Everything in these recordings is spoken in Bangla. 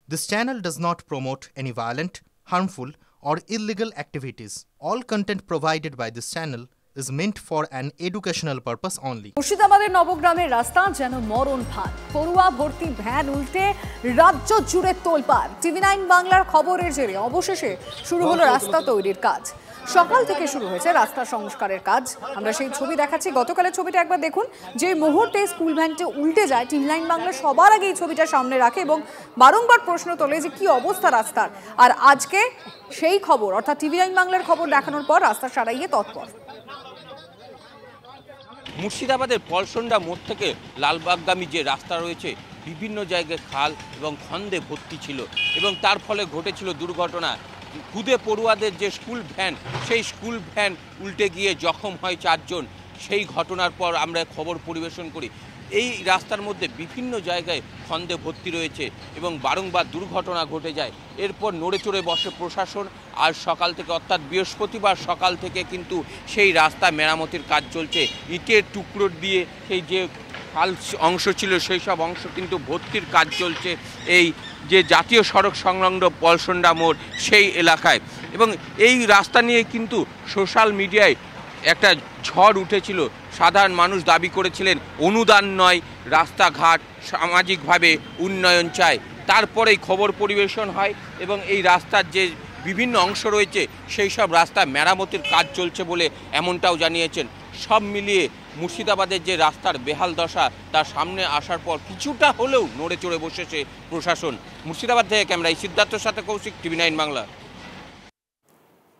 This channel does not promote any violent, harmful, or illegal activities. All content provided by this channel is meant for an educational purpose only. মুর্শিদাবাদের নবগ্রামের রাস্তা যেন মরণ ফাঁদ। পড়ুয়া ভর্তি ভ্যান উল্টে রাজ্য জুড়ে তোলপাড়। টিভি9 বাংলার খবরের জেরে অবশেষে শুরু হলো রাস্তা তৈরির কাজ। সকাল থেকে শুরু হয়েছে রাস্তা সংস্কারের কাজ। আমরা সেই ছবি দেখাচ্ছি, গতকালের ছবিটা একবার দেখুন। যে মুহূর্তে স্কুল ভ্যানটা উল্টে যায়, টিভি9 বাংলা সবার আগে এই ছবিটা সামনে রাখে এবং বারংবার প্রশ্ন তোলে যে কি অবস্থা রাস্তার। আর আজকে সেই খবর, অর্থাৎ টিভি9 বাংলার খবর দেখানোর পর রাস্তা সারাইয়ে তৎপর। মুর্শিদাবাদের পলসন্ডা মোড় থেকে লালবাগগামী যে রাস্তা রয়েছে, বিভিন্ন জায়গায় খাল এবং খন্দে ভর্তি ছিল এবং তার ফলে ঘটেছিল দুর্ঘটনা। খুদে পড়ুয়াদের যে স্কুল ভ্যান, সেই স্কুল ভ্যান উল্টে গিয়ে জখম হয় 4 জন। সেই ঘটনার পর আমরা খবর পরিবেশন করি। এই রাস্তার মধ্যে বিভিন্ন জায়গায় খন্দে ভর্তি রয়েছে এবং বারংবার দুর্ঘটনা ঘটে যায়। এরপর নড়ে চড়ে বসে প্রশাসন। আজ সকাল থেকে, অর্থাৎ বৃহস্পতিবার সকাল থেকে কিন্তু সেই রাস্তা মেরামতির কাজ চলছে। ইটের টুকরো দিয়ে সেই যে খাল অংশ ছিল, সেই সব অংশ কিন্তু ভর্তির কাজ চলছে এই যে জাতীয় সড়ক সংলগ্ন পলসন্ডা মোড় সেই এলাকায়। এবং এই রাস্তা নিয়ে কিন্তু সোশ্যাল মিডিয়ায় একটা ঝড় উঠেছিল। সাধারণ মানুষ দাবি করেছিলেন অনুদান নয়, রাস্তাঘাট সামাজিকভাবে উন্নয়ন চায়। তারপরেই খবর পরিবেশন হয় এবং এই রাস্তার যে বিভিন্ন অংশ রয়েছে, সেই সব রাস্তা মেরামতির কাজ চলছে বলে এমনটাও জানিয়েছেন। সব মিলিয়ে মুর্শিদাবাদের যে রাস্তার বেহাল দশা, তার সামনে আসার পর কিছুটা হলেও নড়ে চড়ে বসেছে প্রশাসন। মুর্শিদাবাদ থেকে ক্যামেরায় সিদ্ধার্থর সাথে কৌশিক, টিভি9 বাংলা।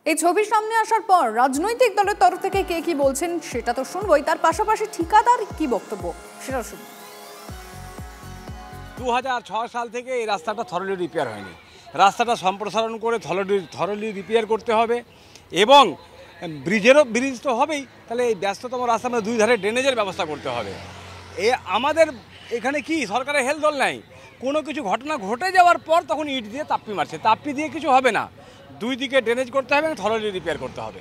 এই ছবির সামনে আসার পর রাজনৈতিক দলের তরফ থেকে কে কি বলছেন সেটা তো শুনবই, তার পাশাপাশি ঠিকাদার কি বক্তব্য সেটাও শুনব। 2006 সাল থেকে এই রাস্তাটা থরলি রিপেয়ার হয়নি। রাস্তাটা সম্প্রসারণ করে থরলি রিপেয়ার করতে হবে এবং ব্রিজ তো হবেই, তাহলে এই ব্যস্ততম রাস্তার মধ্যে 2 ধারে ড্রেনেজের ব্যবস্থা করতে হবে। আমাদের এখানে কি সরকারের হেলদোল নাই। কোনো কিছু ঘটনা ঘটে যাওয়ার পর তখন ইট দিয়ে তাপ্পি মারছে। তাপ্পি দিয়ে কিছু হবে না, 2 দিকে ড্রেনেজ করতে হবে এবং থরলি রিপেয়ার করতে হবে।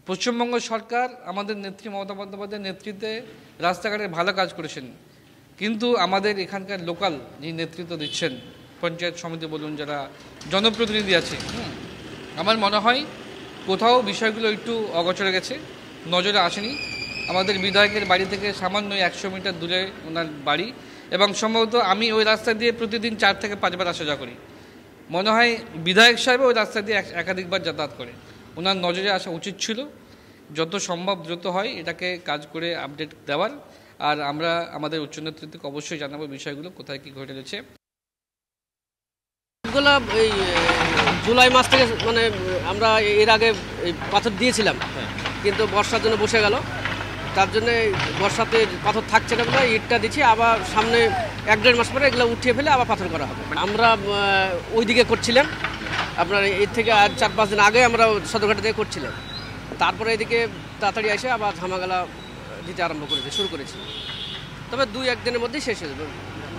পশ্চিমবঙ্গ সরকার আমাদের নেত্রী মমতা বন্দ্যোপাধ্যায়ের নেতৃত্বে রাস্তাঘাটে ভালো কাজ করেছেন, কিন্তু আমাদের এখানকার লোকাল যে নেতৃত্ব দিচ্ছেন, পঞ্চায়েত সমিতি বলুন, যারা জনপ্রতিনিধি আছে, আমার মনে হয় কোথাও বিষয়গুলো একটু অগোচরে গেছে, নজরে আসেনি। আমাদের বিধায়কের বাড়ি থেকে সামান্য 100 মিটার দূরে ওনার বাড়ি এবং সম্ভবত আমি ওই রাস্তা দিয়ে প্রতিদিন 4 থেকে 5 বার আসা যাওয়া করি। মনে হয় বিধায়ক সাহেব ওই রাস্তা দিয়ে একাধিকবার যাতায়াত করে। ওনার নজরে আসা উচিত ছিল। যত সম্ভব দ্রুত হয় এটাকে কাজ করে আপডেট দেওয়ার। আর আমরা আমাদের উচ্চ নেতৃত্বকে অবশ্যই জানাবো বিষয়গুলো কোথায় কী ঘটে গেছে। এই জুলাই মাস থেকে মানে আমরা এর আগে এই পাথর দিয়েছিলাম, কিন্তু বর্ষার জন্য বসে গেল। তার জন্যে বর্ষাতে পাথর থাকছে না বলে ইটটা দিচ্ছি। আবার সামনে 1-1.5 মাস পরে এগুলো উঠিয়ে ফেলে আবার পাথর করা হবে। আমরা ওই দিকে করছিলাম, আপনার এর থেকে আর 4-5 দিন আগে আমরা সদরঘাটা থেকে করছিলাম। তারপরে এদিকে তাড়াতাড়ি এসে আবার ধামাগালা দিতে শুরু করেছি। তবে 2-1 দিনের মধ্যেই শেষ হয়ে যাবে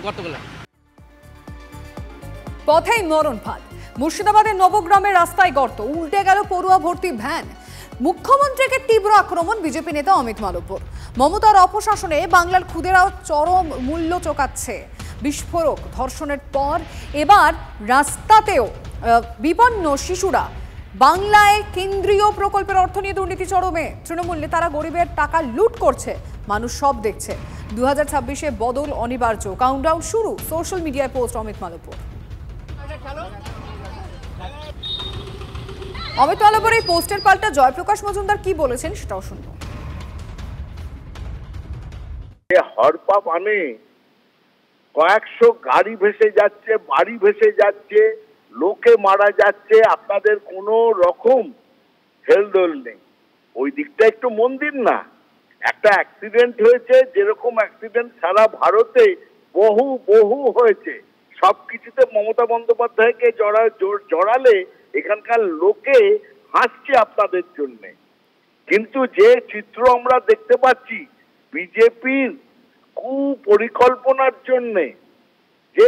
গতকাল। পথেই মরণ ফাঁদ। মুর্শিদাবাদের নবগ্রামের রাস্তায় গর্ত, উল্টে গেল পড়ুয়া ভর্তি ভ্যান। মুখ্যমন্ত্রীকে তীব্র আক্রমণ বিজেপি নেতা অমিত মালব্যর। মমতার অপশাসনে বাংলার ক্ষুদেরাও চরম মূল্য চোকাচ্ছে। বিস্ফোরক ধর্ষণের পর এবার রাস্তাতেও বিপন্ন শিশুরা। বাংলায় কেন্দ্রীয় প্রকল্পের অর্থ নিয়ে দুর্নীতি চরমে। তৃণমূল নেতারা গরিবের টাকা লুট করছে, মানুষ সব দেখছে। 2026-এ বদল অনিবার্য, কাউন্টডাউন শুরু। সোশ্যাল মিডিয়ায় পোস্ট অমিত মালব্যর। অমিত মালব্যর এই পোস্টের পাল্টা জয়প্রকাশ মজুমদার কি বলেছেন সেটাও শুনবো। হরপা মানে কয়েকশো গাড়ি ভেসে যাচ্ছে, বাড়ি ভেসে যাচ্ছে, লোকে মারা যাচ্ছে, আপনাদের কোনো রকম হেলদোল নেই। ওই দিকটা একটু মন দিন না। একটা অ্যাক্সিডেন্ট হয়েছে, যেরকম অ্যাক্সিডেন্ট সারা ভারতে বহু বহু হয়েছে, সবকিছুতে মমতা বন্দ্যোপাধ্যায়কে জড়ালে এখানকার লোকে হাসছে আপনাদের জন্যে। কিন্তু যে চিত্র আমরা দেখতে পাচ্ছি বিজেপির কুপরিকল্পনার জন্যে, যে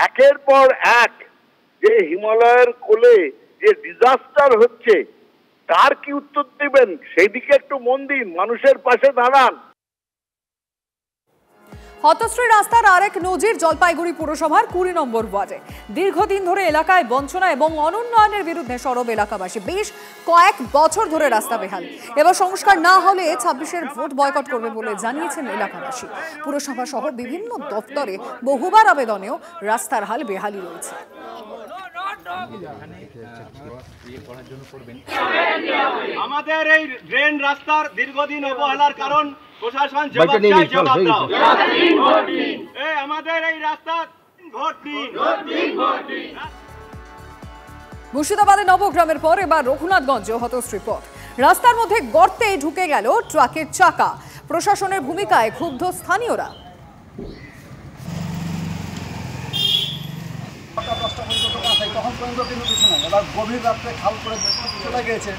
একের পর এক যে হিমালয়ের কোলে যে ডিজাস্টার হচ্ছে, তার কি উত্তর দিবেন? সেই দিকে একটু মন দিন, মানুষের পাশে দাঁড়ান। হতশ্রী রাস্তার আরেক নজির জলপাইগুড়ি পুরসভার 20 নম্বর ওয়ার্ডে। দীর্ঘদিন ধরে এলাকায় বঞ্চনা এবং অনুন্নয়নের বিরুদ্ধে সরব এলাকাবাসী। বেশ কয়েক বছর ধরে রাস্তা বেহাল। এবার সংস্কার না হলে 26-এর ভোট বয়কট করবে বলে জানিয়েছেন এলাকাবাসী। পুরসভা সহ বিভিন্ন দপ্তরে বহুবার আবেদনেও রাস্তার হাল বেহালই রয়েছে। আমাদের এই ড্রেন রাস্তার দীর্ঘদিন অবহেলার কারণ প্রশাসন জবাব দাও। আমাদের এই রাস্তা ভোট দিন। মুর্শিদাবাদে নবগ্রামের পর এবার রঘুনাথগঞ্জ হতশ্রী পথ। রাস্তার মধ্যে গর্তে ঢুকে গেল ট্রাকের চাকা। প্রশাসনের ভূমিকায় ক্ষুব্ধ স্থানীয়রা। 10টা পর্যন্ত তখন পর্যন্ত কিন্তু কিছু নাই। এবার গভীর রাত্রে খাল করে চলে গিয়েছে,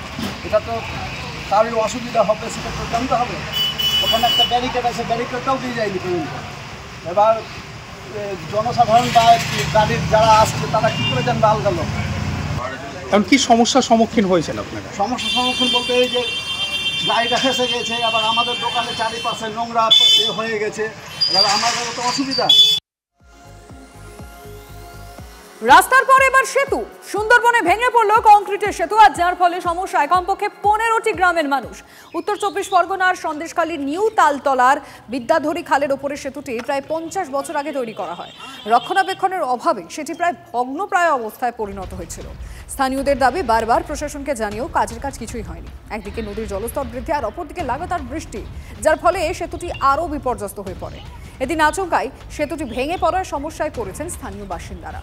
এটা তো তারই অসুবিধা হবে, সেটা তো জানতে হবে। ওখানে একটা ব্যারিকেড আছে, ব্যারিকেডটাও দিয়ে যায়নি পর্যন্ত। এবার জনসাধারণ বা গাড়ির যারা আসছে তারা কী করে জানবে আলগা লোক। এখন কি সমস্যার সম্মুখীন হয়েছেন আপনারা? সমস্যার সম্মুখীন বলতে এই যে গাড়িটা ফেসে গেছে, আবার আমাদের দোকানে চারিপাশে নোংরা হয়ে গেছে, এবার আমাদের তো অসুবিধা। রাস্তার পর এবার সেতু। সুন্দরবনে ভেঙে পড়ল কংক্রিটের সেতু, আর যার ফলে সমস্যায় কমপক্ষে 15টি গ্রামের মানুষ। উত্তর 24 পরগনার সন্দেশখালীর নিউ তালতলার বিদ্যাধরী খালের ওপরের সেতুটি প্রায় 50 বছর আগে তৈরি করা হয়। রক্ষণাবেক্ষণের অভাবে সেটি প্রায় ভগ্নপ্রায় অবস্থায় পরিণত হয়েছিল। স্থানীয়দের দাবি, বারবার প্রশাসনকে জানিয়েও কাজের কাজ কিছুই হয়নি। একদিকে নদীর জলস্তর বৃদ্ধি, আর অপরদিকে লাগাতার বৃষ্টি, যার ফলে সেতুটি আরও বিপর্যস্ত হয়ে পড়ে। এদিন আচমকাই সেতুটি ভেঙে পড়ার সমস্যায় পড়েছেন স্থানীয় বাসিন্দারা।